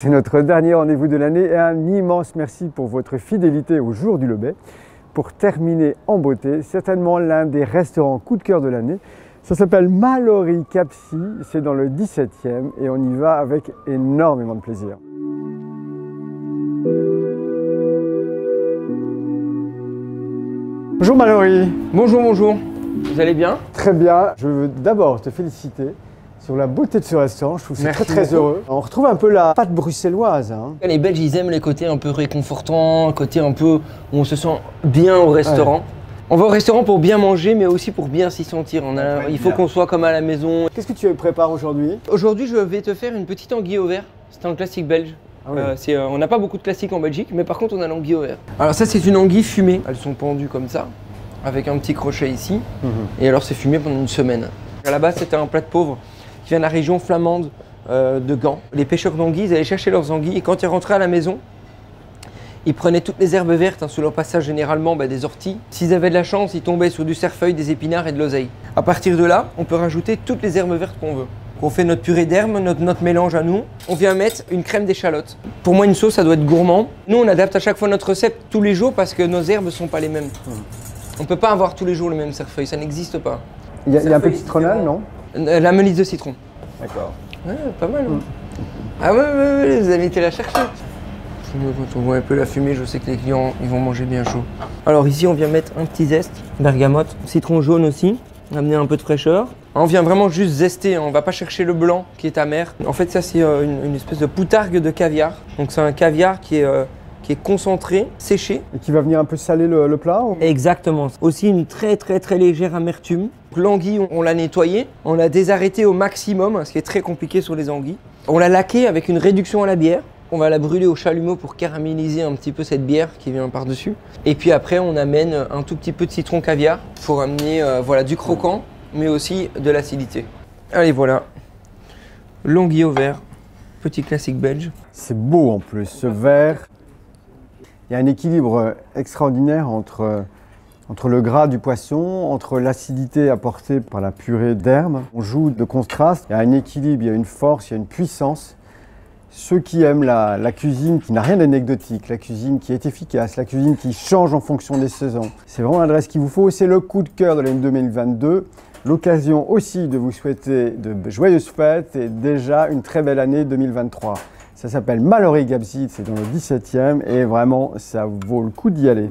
C'est notre dernier rendez-vous de l'année et un immense merci pour votre fidélité au jour du Lebet. Pour terminer en beauté, certainement l'un des restaurants coup de cœur de l'année. Ça s'appelle Mallory Capsi, c'est dans le 17e et on y va avec énormément de plaisir. Bonjour Mallory. Bonjour, bonjour. Vous allez bien? Très bien. Je veux d'abord te féliciter sur la beauté de ce restaurant. Je trouve que c'est très heureux. On retrouve un peu la pâte bruxelloise. Les Belges, ils aiment les côtés un peu réconfortants, côté un peu où on se sent bien au restaurant. Ouais. On va au restaurant pour bien manger, mais aussi pour bien s'y sentir. Il faut qu'on soit comme à la maison. Qu'est-ce que tu prépares aujourd'hui? Aujourd'hui, je vais te faire une petite anguille au vert. C'est un classique belge. Ah oui. On n'a pas beaucoup de classiques en Belgique, mais par contre, on a l'anguille au vert. Alors ça, c'est une anguille fumée. Elles sont pendues comme ça, avec un petit crochet ici. Et alors, c'est fumé pendant une semaine. À la base, c'était un plat de pauvre qui vient de la région flamande de Gand. Les pêcheurs d'anguilles, ils allaient chercher leurs anguilles et quand ils rentraient à la maison, ils prenaient toutes les herbes vertes, sous leur passage généralement des orties. S'ils avaient de la chance, ils tombaient sur du cerfeuil, des épinards et de l'oseille. À partir de là, on peut rajouter toutes les herbes vertes qu'on veut. On fait notre purée d'herbes, notre mélange à nous. On vient mettre une crème d'échalote. Pour moi, une sauce, ça doit être gourmand. Nous, on adapte à chaque fois notre recette tous les jours parce que nos herbes ne sont pas les mêmes. On ne peut pas avoir tous les jours le même cerfeuil, ça n'existe pas. Il y a un peu de citronnelle, non? La melisse de citron. D'accord. Ouais, pas mal. Ah ouais, vous avez été la chercher. Quand on voit un peu la fumée, je sais que les clients ils vont manger bien chaud. Alors ici, on vient mettre un petit zeste, bergamote, citron jaune aussi, amener un peu de fraîcheur. On vient vraiment juste zester, on va pas chercher le blanc qui est amer. En fait, ça c'est une espèce de poutargue de caviar. Donc c'est un caviar qui est concentré, séché. Et qui va venir un peu saler le plat ou... Exactement. Aussi une très légère amertume. L'anguille, on l'a nettoyée, on l'a désarrêtée au maximum, ce qui est très compliqué sur les anguilles. On l'a laquée avec une réduction à la bière. On va la brûler au chalumeau pour caraméliser un petit peu cette bière qui vient par-dessus. Et puis après, on amène un tout petit peu de citron caviar pour amener du croquant, mais aussi de l'acidité. Allez, voilà. L'anguille au vert, petit classique belge. C'est beau en plus, ce vert. Il y a un équilibre extraordinaire entre le gras du poisson, entre l'acidité apportée par la purée d'herbes. On joue de contraste, il y a un équilibre, il y a une force, il y a une puissance. Ceux qui aiment la cuisine qui n'a rien d'anecdotique, la cuisine qui est efficace, la cuisine qui change en fonction des saisons, c'est vraiment l'adresse qu'il vous faut. C'est le coup de cœur de l'année 2022. L'occasion aussi de vous souhaiter de joyeuses fêtes et déjà une très belle année 2023. Ça s'appelle Mallory Capsi, c'est dans le 17e et vraiment ça vaut le coup d'y aller.